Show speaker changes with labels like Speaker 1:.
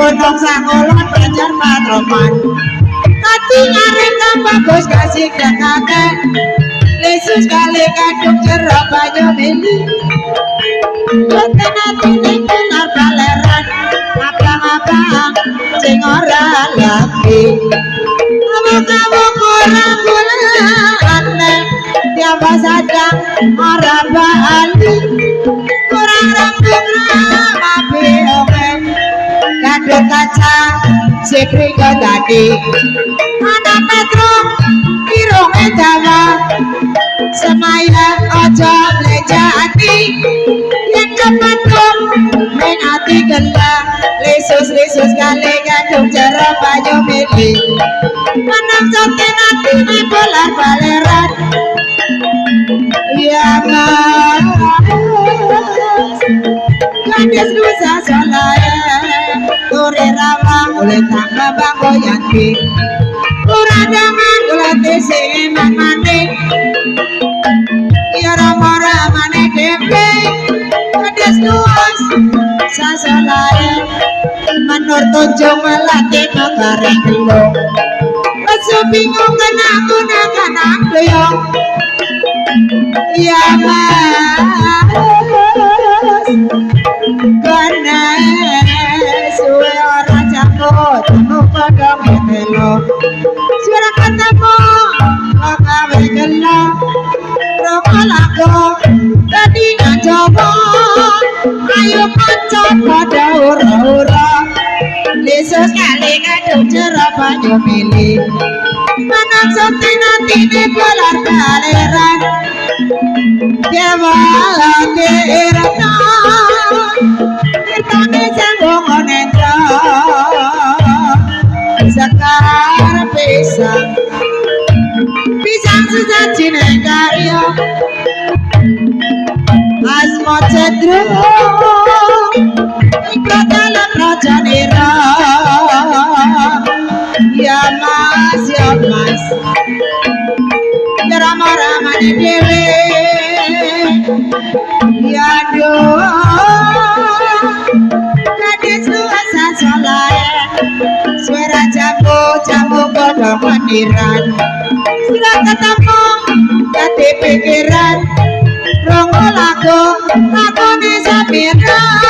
Speaker 1: gunung Sangolon Banjar Matraman Kati ngarep bagus kasih dekake Yesus kali kadung jeruk banyu mili Boten atine kelar baleran Abang-abang sing ora lagi Awak-awak orang gulane Tiap sadang ora bali Kurang rampung rapi oke Gadut kaca sikri tadi Mana metro irunge Jawa Semaya ojo blejani Yen kepatung ning ati gendang Lisus-lisus kali gadung jeruk banyu mili Menang soten atine bolar baleran Ya mas Gadis nusa solaya Turi rawang oleh tangga banggo yanti Uradangan kulati sing manik Ya rama-ramane dembe Gadis nuas sasolaya Menur tunjung melatih nogare gelung Lesu bingung kena gunakan doyong Ya mas Kena suwe orang jambut Temu kodong metelo Suara ketemu Lokawe gelo Romo lago Tadi ngacoba Ayo pancot pada ura-ura Yesus kali ngaduk jeruk banyu mili Menang soten atine bolar baleran Dewa tirta Tirtane sambung onendra Sekar pisang Pisang sesaji nengkaryo Asmo cedruk Iko dalam raja nira Ya mas Ya rama-rama di dewe Ya doa Gadis luasa solaya Suara jamu kodong mandiran Sudah ketemu Kati pikiran Rongo lagu Lakone Samira